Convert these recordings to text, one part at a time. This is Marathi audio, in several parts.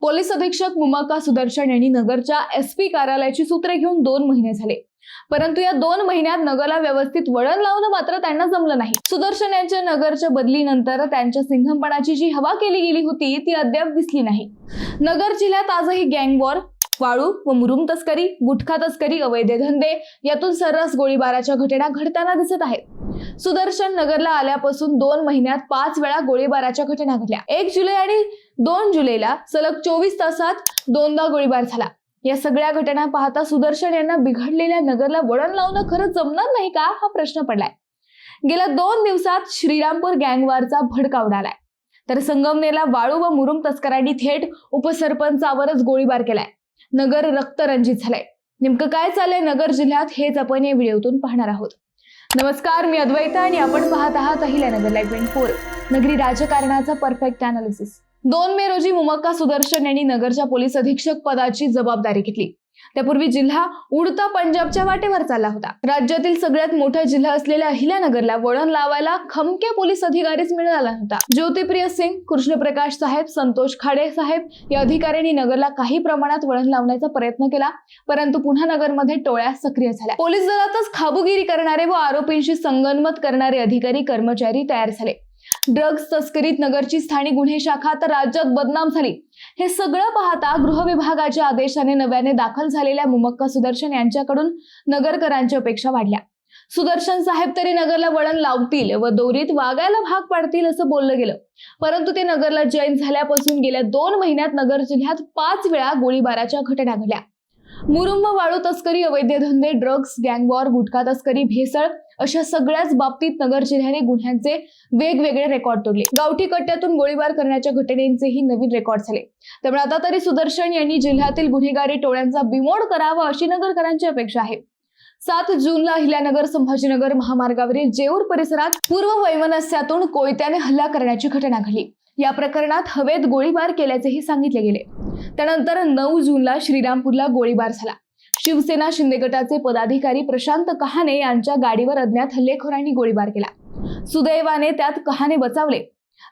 पोलीस अधीक्षक मुमाका सुदर्शन यांनी नगरच्या एसपी कार्यालयाची सूत्रे घेऊन 2 महिने झाले, परंतु या 2 महिन्यात नगरला व्यवस्थित वळण लावणं मात्र त्यांना जमलं नाही। सुदर्शन यांच्या नगरच्या बदलीनंतर त्यांच्या सिंघमपणाची जी हवा केली गेली होती ती अद्याप दिसली नाही। नगर जिल्ह्यात आजही गँग वॉर, वाळू व मुरुम तस्करी, गुटखा तस्करी, अवैध धंदे यातून सर्रास गोळीबाराच्या घटना घडताना दिसत आहेत। सुदर्शन नगरला आल्यापासून 2 महिन्यात 5 वेळा गोळीबाराच्या घटना घडल्या। 1 जुलै आणि 2 जुलैला सलग 24 तासात 2दा गोळीबार झाला। या सगळ्या घटना पाहता सुदर्शन यांना बिघडलेल्या नगरला वळण लावणं खरं जमणार नाही का हा प्रश्न पडलाय। गेल्या 2 दिवसात श्रीरामपूर गँगवॉरचा भडका उडालाय, तर संगमनेरला वाळू व मुरुम तस्करांनी थेट उपसरपंचावरच गोळीबार केलाय। नगर रक्तरंजित झालंय। नेमकं काय चाललंय नगर जिल्ह्यात हेच आपण या व्हिडिओतून पाहणार आहोत। नमस्कार, मी अद्वैता आणि आपण पाहत आहात अहिल्यानगर लाईव्ह 24, नगरी राजकारणाचा परफेक्ट अनालिसिस। 2 मे रोजी मुमक्का सुदर्शन यांनी नगरच्या पोलीस अधीक्षक पदाची जबाबदारी घेतली। त्यापूर्वी जिल्हा उडता पंजाबच्या वाटेवर चालला होता। राज्यातील सगळ्यात मोठा जिल्हा असलेल्या अहिल्यानगरला वळण लावायला खमके पोलीस अधिकारीच मिळाला नव्हता। ज्योतिप्रिय सिंग, कृष्णप्रकाश साहेब, संतोष खाडे साहेब या अधिकाऱ्यांनी नगरला काही प्रमाणात वळण लावण्याचा प्रयत्न केला, परंतु पुन्हा नगरमध्ये टोळ्या सक्रिय झाल्या। पोलीस दलातच खाबुगिरी करणारे व आरोपींशी संगनमत करणारे अधिकारी कर्मचारी तयार झाले। ड्रग्ज तस्करीत नगरची स्थानिक गुन्हे शाखा तर राज्यात बदनाम झाली। हे सगळं पाहता गृह विभागाच्या आदेशाने नव्याने दाखल झालेल्या मुमक्का सुदर्शन यांच्याकडून नगरकरांच्या अपेक्षा वाढल्या। सुदर्शन साहेब तरी नगरला वळण लावतील व दोरीत वागायला भाग पाडतील असं बोललं गेलं, परंतु ते नगरला जॉईन झाल्यापासून गेल्या 2 महिन्यात नगर जिल्ह्यात 5 वेळा गोळीबाराच्या घटना घडल्या। मुरुम व वाळू तस्करी, अवैध धंदे, ड्रग्ज, गँगवॉर, गुटखा तस्करी, भेसळ अशा सगळ्याच बाबतीत नगर जिल्ह्याने गुन्ह्यांचे वेगवेगळे रेकॉर्ड तोडले। गावठी कट्ट्यातून गोळीबार करण्याच्या घटनेंचेही नवीन रेकॉर्ड झाले। त्यामुळे आता तरी सुदर्शन यांनी जिल्ह्यातील गुन्हेगारी टोळ्यांचा बिमोड करावा अशी नगरकरांची अपेक्षा आहे। 7 जूनला अहिल्यानगर संभाजीनगर महामार्गावरील जेऊर परिसरात पूर्व वैमनस्यातून कोयत्याने हल्ला करण्याची घटना घडली। या प्रकरणात हवेत गोळीबार केल्याचेही सांगितले गेले। त्यानंतर 9 जूनला श्रीरामपूरला गोळीबार झाला। शिवसेना शिंदे गटाचे पदाधिकारी प्रशांत कहाणे यांच्या गाडीवर अज्ञात हल्लेखोरांनी गोळीबार केला। सुदैवाने त्यात कहाणे बचावले।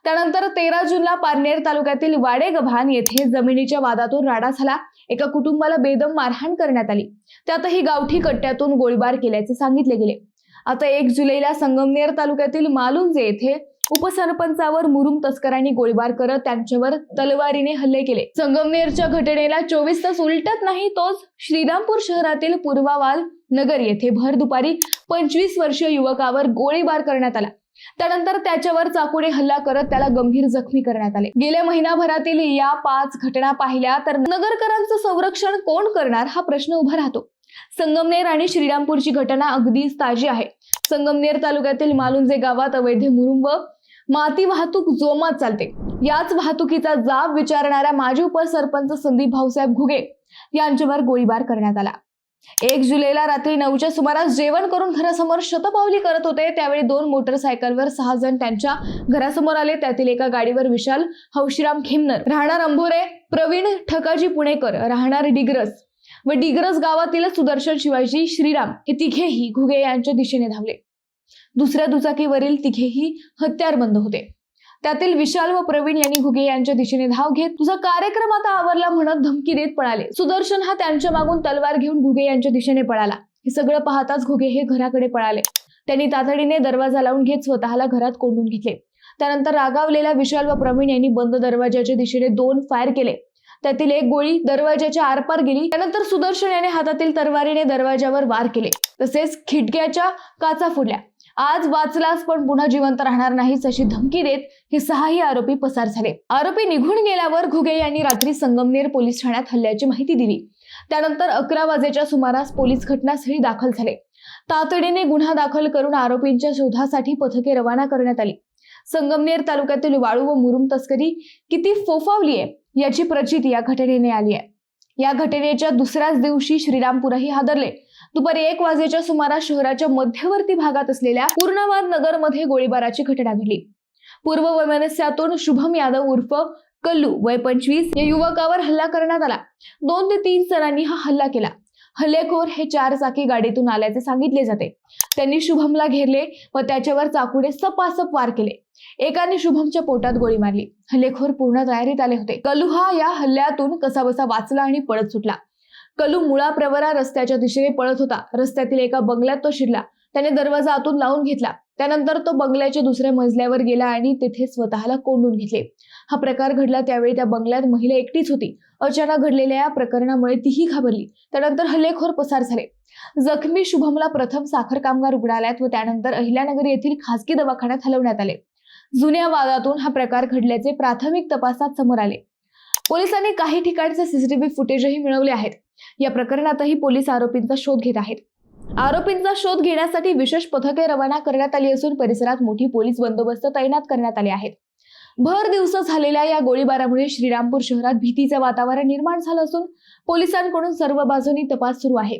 त्यानंतर 13 जूनला पारनेर तालुक्यातील वाडेगव्हाण येथे जमिनीच्या वादातून राडा झाला। एका कुटुंबाला बेदम मारहाण करण्यात आली, त्यातही गावठी कट्ट्यातून गोळीबार केल्याचे सांगितले गेले। आता 1 जुलैला संगमनेर तालुक्यातील मालुंजे येथे उपसरपंचावर मुरुम तस्करांनी गोळीबार करत त्यांच्यावर तलवारीने हल्ले केले। संगमनेरच्या घटनेला 24 तास उलटत नाही तोच श्रीरामपूर शहरातील पूर्वावाल नगर येथे भर दुपारी 25 वर्षीय युवकावर गोळीबार करण्यात आला। त्यानंतर त्याच्यावर चाकूने हल्ला करत त्याला गंभीर जखमी करण्यात आले। गेल्या महिनाभरातील या 5 घटना पाहिल्या तर नगरकरांचं संरक्षण कोण करणार हा प्रश्न उभा राहतो। संगमनेर आणि श्रीरामपूरची घटना अगदीच ताजी आहे। संगमनेर तालुक्यातील मालुंजे गावात अवैध मुरुम व माती वाहतूक जोमात चालते। याच वाहतुकीचा जाब विचारणाऱ्या माजी उपसरपंच संदीप भाऊसाहेब घुगे यांच्यावर गोळीबार करण्यात आला। 1 जुलैला रात्री 9च्या सुमारास जेवण करून घरासमोर शतपावली करत होते, त्यावेळी 2 मोटरसायकलवर 6 जण त्यांच्या घरासमोर आले। त्यातील एका गाडीवर विशाल हौशीराम खेमनर राहणार अंभोरे, प्रवीण ठकाजी पुणेकर राहणार डिग्रस व डिग्रस गावातील सुदर्शन शिवाजी श्रीराम हे तिघेही घुगे यांच्या दिशेने धावले। दुसऱ्या दुचाकीवरील तिघेही हत्यारबंद होते। त्यातील विशाल व प्रवीण यांनी घुगे यांच्या दिशेने धाव घेत तुझा कार्यक्रम आता आवरला म्हणत धमकी देत पळाले। सुदर्शन हा त्यांच्या मागून तलवार घेऊन घुगे यांच्या दिशेने पळाला। हे सगळं पाहताच घुगे हे घराकडे पळाले। त्यांनी तातडीने दरवाजा लावून घेत स्वतःला घरात कोंडून घेतले। त्यानंतर रागावलेल्या विशाल व प्रवीण यांनी बंद दरवाजाच्या दिशेने 2 फायर केले। त्यातील एक गोळी दरवाजाच्या आरपार गेली। त्यानंतर सुदर्शन याने हातातील तलवारीने दरवाजावर वार केले, तसेच खिडक्याच्या काचा फोडल्या। आज वाचलास पण पुन्हा जिवंत राहणार नाहीस अशी धमकी देत हे 6ही आरोपी पसार झाले। आरोपी निघून गेल्यावर घुगे यांनी रात्री संगमनेर पोलीस ठाण्यात हल्ल्याची माहिती दिली। त्यानंतर 11 वाजेच्या सुमारास पोलीस घटनास्थळी दाखल झाले। तातडीने गुन्हा दाखल करून आरोपींच्या शोधासाठी पथके रवाना करण्यात आली। संगमनेर तालुक्यातील वाळू व मुरुम तस्करी किती फोफावली आहे याची प्रचिती या घटनेने आली आहे। या घटनेच्या दुसऱ्याच दिवशी श्रीरामपूरही हादरले। दुपारी 1 वाजेच्या सुमारास शहराच्या मध्यवर्ती भागात असलेल्या पूर्णवाद नगर मध्ये गोळीबाराची घटना घडली। पूर्व वैमनस्यातून शुभम यादव उर्फ कल्लू वय 25 या युवकावर हल्ला करण्यात आला। 2 ते 3 जणांनी हा हल्ला केला। हल्लेखोर हे 4 चाकी गाडीतून आल्याचे सांगितले जाते. त्यांनी शुभमला घेरले व त्याच्यावर चाकूने सपासप वार केले. एकाने शुभमच्या पोटात गोळी मारली. हल्लेखोर पूर्ण तयारीत आले होते. कलू हा या हल्ल्यातून कसाबसा वाचला आणि पळत सुटला. कलू मुळा प्रवरा रस्त्याच्या दिशेने पळत होता. रस्त्यातील एका बंगल्यात तो शिरला. त्याने दरवाजा आतून लावून घेतला. त्यानंतर तो बंगल्याच्या दुसऱ्या मजल्यावर गेला आणि तिथे स्वतःला कोंडून घेतले. हा प्रकार घडला त्यावेळी त्या बंगल्यात महिला एकटीच होती. अचानक घडलेल्या या प्रकरणामुळे तीही घाबरली. त्यानंतर हल्लेखोर पसार झाले. जखमी शुभमला प्रथम साखर कामगार रुग्णालयात व त्यानंतर अहिल्यानगर येथील खासगी दवाखान्यात हलवण्यात आले. जुन्या वादातून हा प्रकार घडल्याचे प्राथमिक तपासात समोर आले. पोलिसांनी काही ठिकाणचे सीसीटीव्ही फुटेजही मिळवले आहेत. या प्रकरणातही पोलीस आरोपींचा शोध घेत आहेत. आरोपींचा शोध घेण्यासाठी विशेष पथके रवाना करण्यात आली असून परिसरात मोठी पोलीस बंदोबस्त तैनात करण्यात आले आहेत. भर दिवस झालेल्या या गोळीबारामुळे श्रीरामपूर शहरात भीतीचे वातावरण निर्माण झालं असून पोलिसांकडून सर्व बाजूंनी तपास सुरू आहे.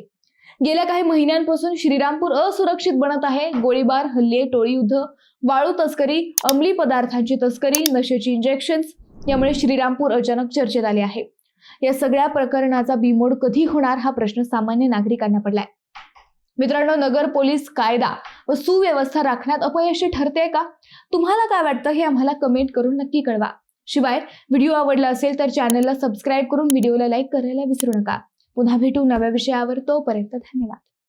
गेल्या काही महिन्यांपासून श्रीरामपूर असुरक्षित बनत आहे. गोळीबार, हल्ले, टोळीयुद्ध, वाळू तस्करी, अंमली पदार्थांची तस्करी, नशेची इंजेक्शन्स यामुळे श्रीरामपूर अचानक चर्चेत आले आहे. या सगळ्या प्रकरणाचा बीमोड कधी होणार हा प्रश्न सामान्य नागरिकांना पडलाय. मित्रांनो, नगर पोलीस कायदा व सुव्यवस्था राखण्यात अपयशी ठरते का? तुम्हाला काय वाटतं हे आम्हाला कमेंट करून नक्की कळवा. शिवाय व्हिडिओ आवडला असेल तर चॅनलला सबस्क्राईब करून व्हिडिओला लाईक करायला विसरू नका. पुन्हा भेटू नव्या विषयावर. तोपर्यंत धन्यवाद.